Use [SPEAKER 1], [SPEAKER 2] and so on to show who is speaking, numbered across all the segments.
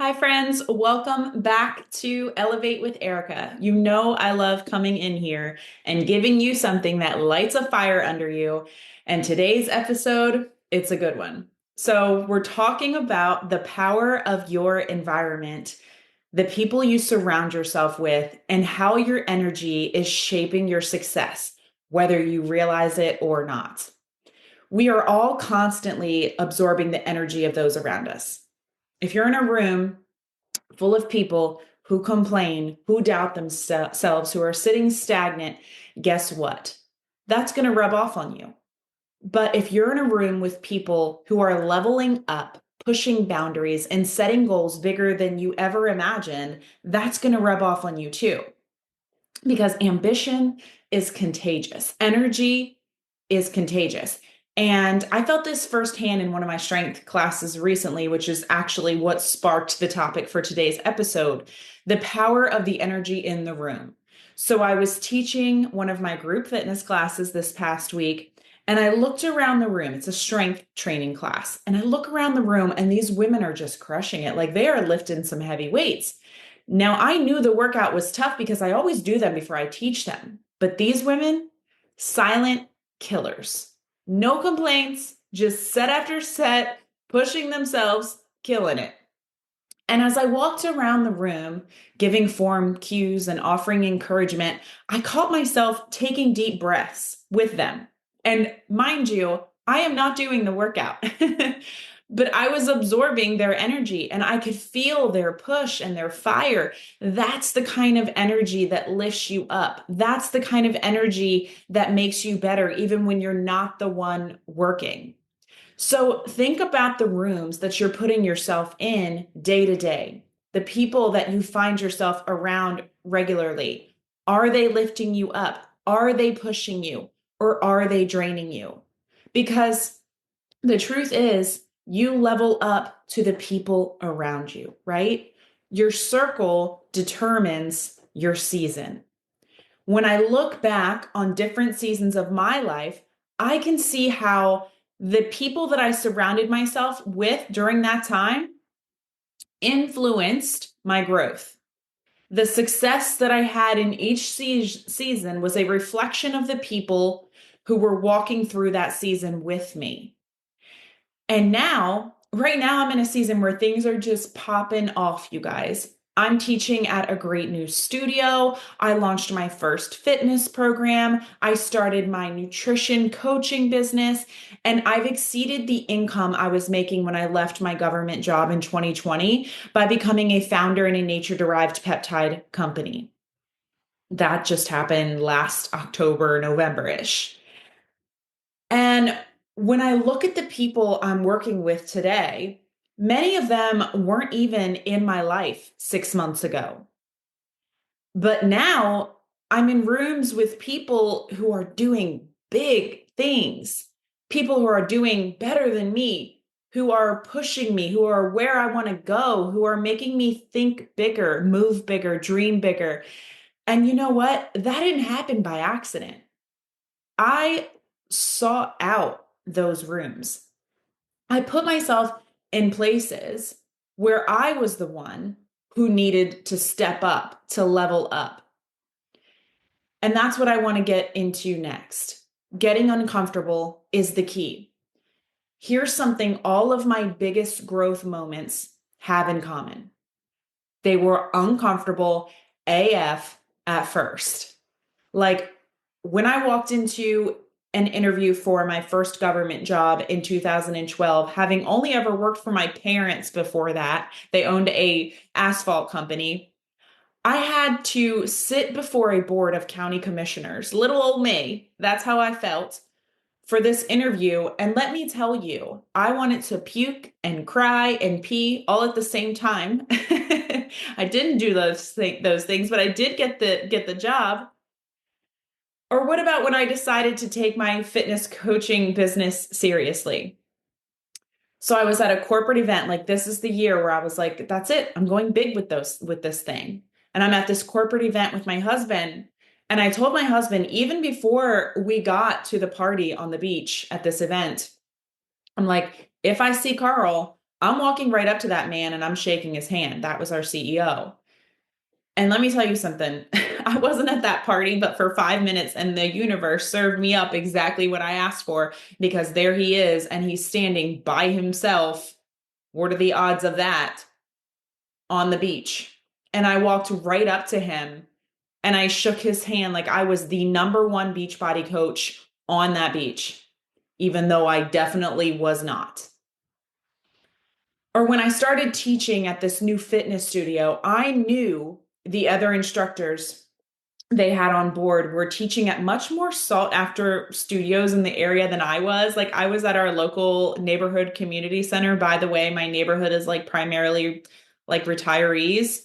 [SPEAKER 1] Hi, friends. Welcome back to Elevate with Erica. You know, I love coming in here and giving you something that lights a fire under you. And today's episode, it's a good one. So, we're talking about the power of your environment, the people you surround yourself with, and how your energy is shaping your success, whether you realize it or not. We are all constantly absorbing the energy of those around us. If you're in a room full of people who complain, who doubt themselves, who are sitting stagnant, guess what? That's going to rub off on you. But if you're in a room with people who are leveling up, pushing boundaries, and setting goals bigger than you ever imagined, that's going to rub off on you too. Because ambition is contagious, energy is contagious. And I felt this firsthand in one of my strength classes recently, which is actually what sparked the topic for today's episode, the power of the energy in the room. So I was teaching one of my group fitness classes this past week, and I looked around the room. It's a strength training class. And I look around the room, and these women are just crushing it. Like they are lifting some heavy weights. Now, I knew the workout was tough because I always do them before I teach them. But these women, silent killers. No complaints, just set after set, pushing themselves, killing it. And as I walked around the room, giving form cues and offering encouragement, I caught myself taking deep breaths with them. And mind you, I am not doing the workout, but I was absorbing their energy and I could feel their push and their fire. That's the kind of energy that lifts you up. That's the kind of energy that makes you better, even when you're not the one working. So think about the rooms that you're putting yourself in day to day, the people that you find yourself around regularly. Are they lifting you up? Are they pushing you? Or are they draining you? Because the truth is, you level up to the people around you, right? Your circle determines your season. When I look back on different seasons of my life, I can see how the people that I surrounded myself with during that time influenced my growth. The success that I had in each season was a reflection of the people who were walking through that season with me. And now, right now, I'm in a season where things are just popping off, you guys. I'm teaching at a great new studio. I launched my first fitness program. I started my nutrition coaching business, and I've exceeded the income I was making when I left my government job in 2020 by becoming a founder in a nature-derived peptide company. That just happened last October, November-ish. And when I look at the people I'm working with today, many of them weren't even in my life 6 months ago. But now I'm in rooms with people who are doing big things, people who are doing better than me, who are pushing me, who are where I want to go, who are making me think bigger, move bigger, dream bigger. And you know what? That didn't happen by accident. I sought out those rooms. I put myself in places where I was the one who needed to step up, to level up. And that's what I want to get into next. Getting uncomfortable is the key. Here's something all of my biggest growth moments have in common. They were uncomfortable AF at first. Like when I walked into an interview for my first government job in 2012, having only ever worked for my parents before that, they owned a asphalt company. I had to sit before a board of county commissioners, little old me. That's how I felt for this interview. And let me tell you, I wanted to puke and cry and pee all at the same time. I didn't do those things, but I did get the job. Or what about when I decided to take my fitness coaching business seriously? So I was at a corporate event, like this is the year where I was like, that's it. I'm going big with this thing. And I'm at this corporate event with my husband. And I told my husband, even before we got to the party on the beach at this event, I'm like, if I see Carl, I'm walking right up to that man and I'm shaking his hand. That was our CEO. And let me tell you something. I wasn't at that party, but for 5 minutes, and the universe served me up exactly what I asked for, because there he is, and he's standing by himself. What are the odds of that? On the beach. And I walked right up to him and I shook his hand like I was the number one Beachbody coach on that beach, even though I definitely was not. Or when I started teaching at this new fitness studio, I knew the other instructors they had on board were teaching at much more sought after studios in the area than I was. Like, I was at our local neighborhood community center. By the way, my neighborhood is like primarily like retirees.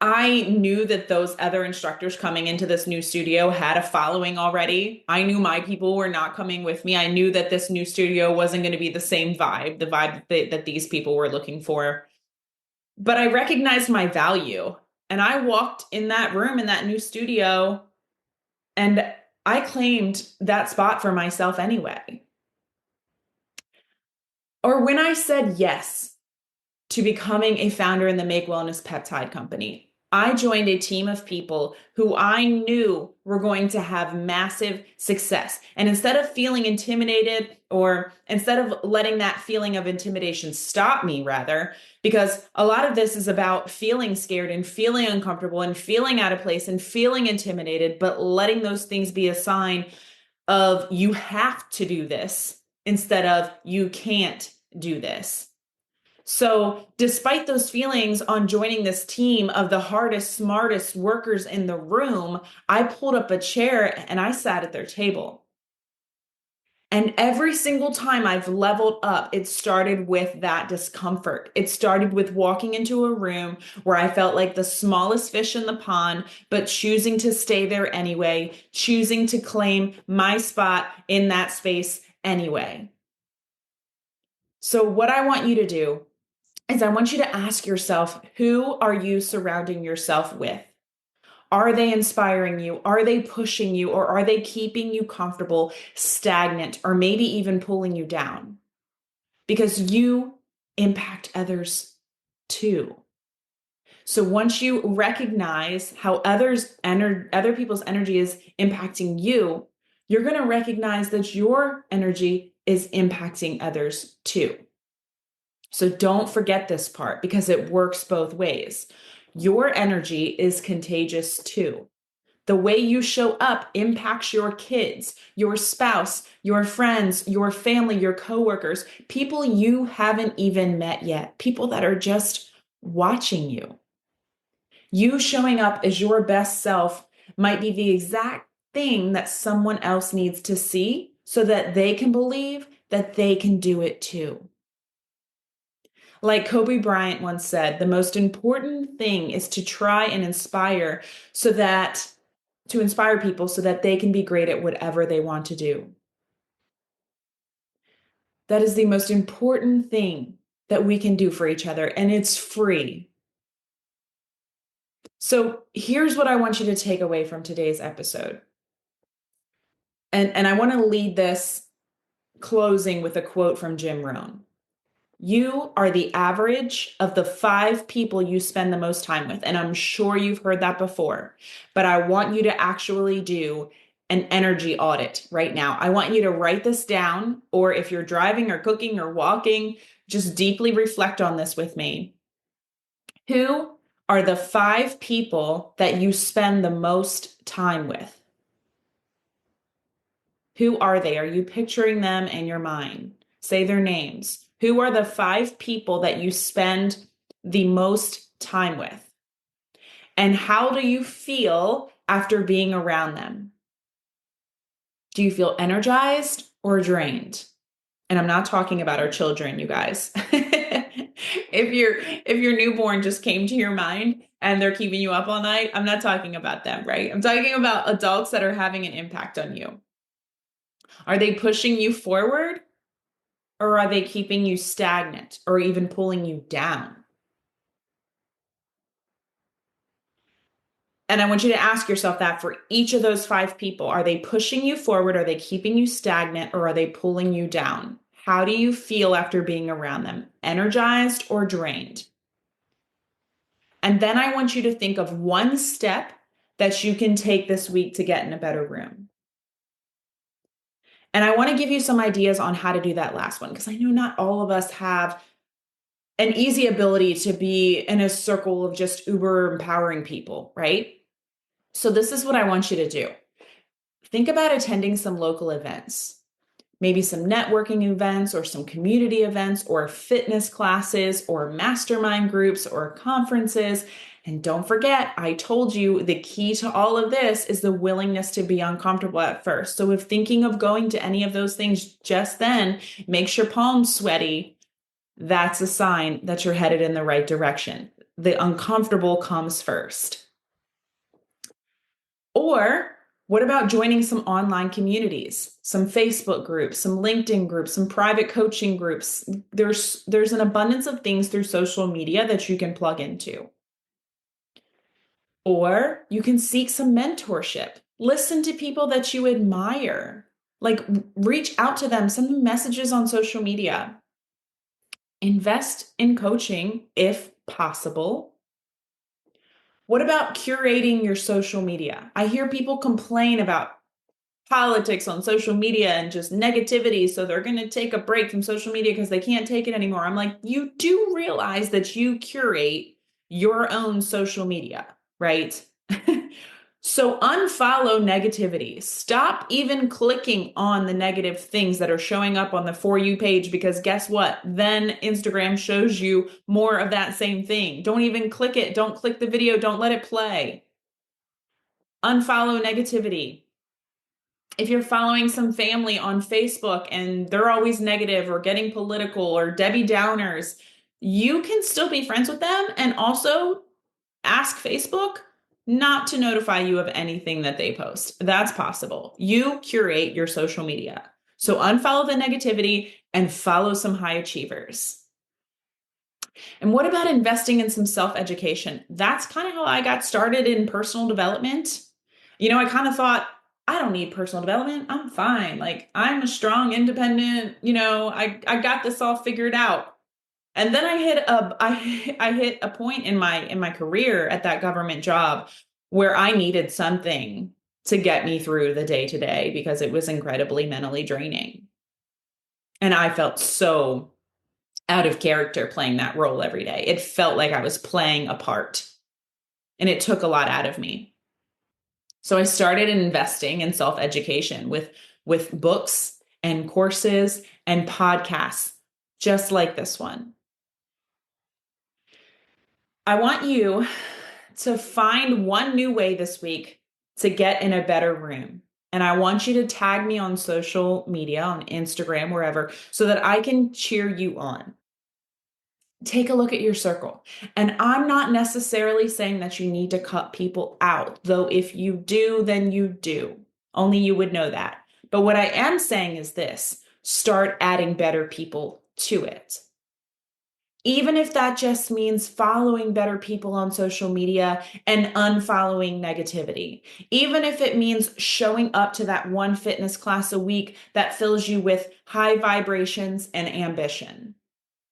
[SPEAKER 1] I knew that those other instructors coming into this new studio had a following already. I knew my people were not coming with me. I knew that this new studio wasn't going to be the same vibe, the vibe that these people were looking for. But I recognized my value. And I walked in that room in that new studio and I claimed that spot for myself anyway. Or when I said yes to becoming a founder in the Make Wellness Peptide Company, I joined a team of people who I knew were going to have massive success. And instead of feeling intimidated, or instead of letting that feeling of intimidation stop me, rather, because a lot of this is about feeling scared and feeling uncomfortable and feeling out of place and feeling intimidated, but letting those things be a sign of you have to do this instead of you can't do this. So, despite those feelings on joining this team of the hardest, smartest workers in the room, I pulled up a chair and I sat at their table. And every single time I've leveled up, it started with that discomfort. It started with walking into a room where I felt like the smallest fish in the pond, but choosing to stay there anyway, choosing to claim my spot in that space anyway. So, what I want you to do is I want you to ask yourself, who are you surrounding yourself with? Are they inspiring you? Are they pushing you? Or are they keeping you comfortable, stagnant, or maybe even pulling you down? Because you impact others too. So once you recognize how other people's energy is impacting you, you're going to recognize that your energy is impacting others too. So don't forget this part, because it works both ways. Your energy is contagious too. The way you show up impacts your kids, your spouse, your friends, your family, your coworkers, people you haven't even met yet, people that are just watching you. You showing up as your best self might be the exact thing that someone else needs to see so that they can believe that they can do it too. Like Kobe Bryant once said, the most important thing is to try and inspire to inspire people so that they can be great at whatever they want to do. That is the most important thing that we can do for each other, and it's free. So here's what I want you to take away from today's episode. And I want to lead this closing with a quote from Jim Rohn. You are the average of the 5 people you spend the most time with. And I'm sure you've heard that before, but I want you to actually do an energy audit right now. I want you to write this down, or if you're driving or cooking or walking, just deeply reflect on this with me. Who are the 5 people that you spend the most time with? Who are they? Are you picturing them in your mind? Say their names. Who are the 5 people that you spend the most time with? And how do you feel after being around them? Do you feel energized or drained? And I'm not talking about our children, you guys. If your newborn just came to your mind and they're keeping you up all night, I'm not talking about them, right? I'm talking about adults that are having an impact on you. Are they pushing you forward? Or are they keeping you stagnant or even pulling you down? And I want you to ask yourself that for each of those 5 people. Are they pushing you forward? Are they keeping you stagnant? Or are they pulling you down? How do you feel after being around them? Energized or drained? And then I want you to think of one step that you can take this week to get in a better room. And I want to give you some ideas on how to do that last one, because I know not all of us have an easy ability to be in a circle of just uber empowering people, right? So this is what I want you to do. Think about attending some local events, maybe some networking events or some community events or fitness classes or mastermind groups or conferences. And don't forget, I told you the key to all of this is the willingness to be uncomfortable at first. So if thinking of going to any of those things just then makes your palms sweaty, that's a sign that you're headed in the right direction. The uncomfortable comes first. Or what about joining some online communities, some Facebook groups, some LinkedIn groups, some private coaching groups? There's an abundance of things through social media that you can plug into. Or you can seek some mentorship. Listen to people that you admire. Like, reach out to them, send them messages on social media. Invest in coaching if possible. What about curating your social media? I hear people complain about politics on social media and just negativity, so they're going to take a break from social media because they can't take it anymore. I'm like, you do realize that you curate your own social media, right? So unfollow negativity. Stop even clicking on the negative things that are showing up on the For You page, because guess what? Then Instagram shows you more of that same thing. Don't even click it. Don't click the video. Don't let it play. Unfollow negativity. If you're following some family on Facebook and they're always negative or getting political or Debbie Downers, you can still be friends with them and also ask Facebook not to notify you of anything that they post. That's possible. You curate your social media. So unfollow the negativity and follow some high achievers. And what about investing in some self-education? That's kind of how I got started in personal development. I kind of thought, I don't need personal development. I'm fine. Like, I'm a strong, independent, I got this all figured out. And then I hit a point in my career at that government job where I needed something to get me through the day to day because it was incredibly mentally draining. And I felt so out of character playing that role every day. It felt like I was playing a part, and it took a lot out of me. So I started investing in self-education with books and courses and podcasts, just like this one. I want you to find one new way this week to get in a better room. And I want you to tag me on social media, on Instagram, wherever, so that I can cheer you on. Take a look at your circle. And I'm not necessarily saying that you need to cut people out, though if you do, then you do. Only you would know that. But what I am saying is this: start adding better people to it. Even if that just means following better people on social media and unfollowing negativity. Even if it means showing up to that one fitness class a week that fills you with high vibrations and ambition.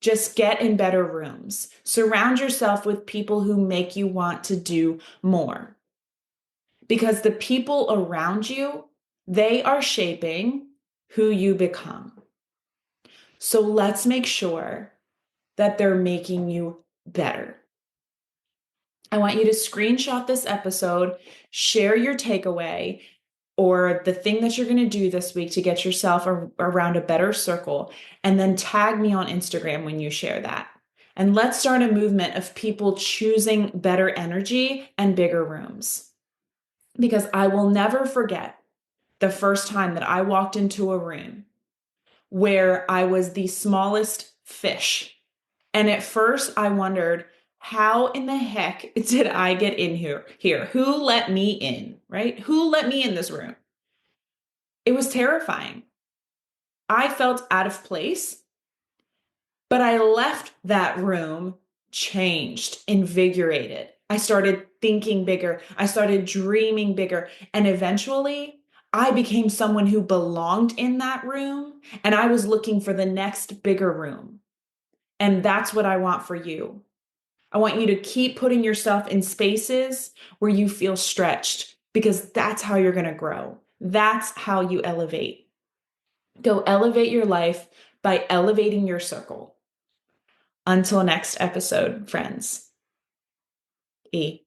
[SPEAKER 1] Just get in better rooms. Surround yourself with people who make you want to do more. Because the people around you, they are shaping who you become. So let's make sure that they're making you better. I want you to screenshot this episode, share your takeaway or the thing that you're going to do this week to get yourself around a better circle, and then tag me on Instagram when you share that. And let's start a movement of people choosing better energy and bigger rooms. Because I will never forget the first time that I walked into a room where I was the smallest fish. And at first I wondered, how in the heck did I get in here? Who let me in, right? Who let me in this room? It was terrifying. I felt out of place, but I left that room changed, invigorated. I started thinking bigger. I started dreaming bigger. And eventually I became someone who belonged in that room, and I was looking for the next bigger room. And that's what I want for you. I want you to keep putting yourself in spaces where you feel stretched, because that's how you're going to grow. That's how you elevate. Go elevate your life by elevating your circle. Until next episode, friends. E.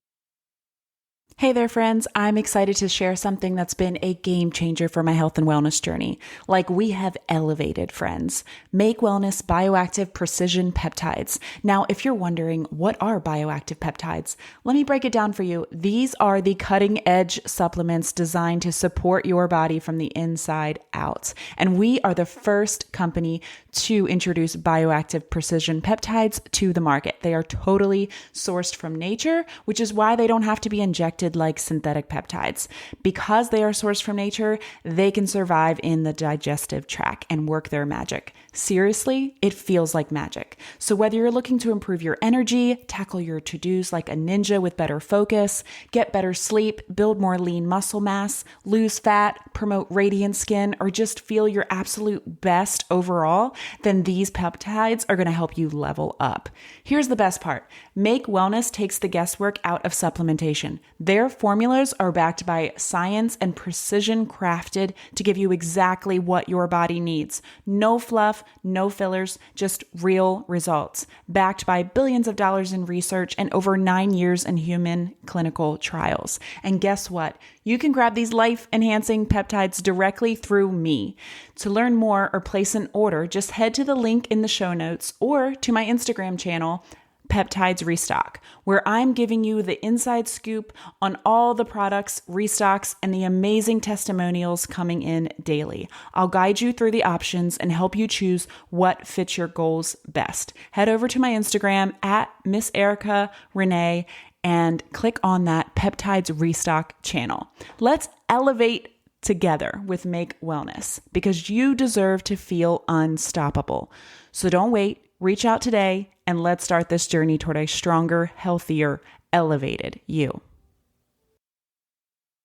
[SPEAKER 2] Hey there, friends. I'm excited to share something that's been a game changer for my health and wellness journey. Like we have elevated, friends. Make Wellness Bioactive Precision Peptides. Now, if you're wondering what are bioactive peptides, let me break it down for you. These are the cutting edge supplements designed to support your body from the inside out. And we are the first company to introduce bioactive precision peptides to the market. They are totally sourced from nature, which is why they don't have to be injected like synthetic peptides. Because they are sourced from nature, they can survive in the digestive tract and work their magic. Seriously, it feels like magic. So whether you're looking to improve your energy, tackle your to-dos like a ninja with better focus, get better sleep, build more lean muscle mass, lose fat, promote radiant skin, or just feel your absolute best overall, then these peptides are going to help you level up. Here's the best part. Make Wellness takes the guesswork out of supplementation. Their formulas are backed by science and precision crafted to give you exactly what your body needs. No fluff, no fillers, just real results. Backed by billions of dollars in research and over 9 years in human clinical trials. And guess what? You can grab these life-enhancing peptides directly through me. To learn more or place an order, just head to the link in the show notes or to my Instagram channel, Peptides Restock, where I'm giving you the inside scoop on all the products, restocks, and the amazing testimonials coming in daily. I'll guide you through the options and help you choose what fits your goals best. Head over to my Instagram at Miss Erica Renee and click on that Peptides Restock channel. Let's elevate together with Make Wellness, because you deserve to feel unstoppable. So don't wait. Reach out today and let's start this journey toward a stronger, healthier, elevated you.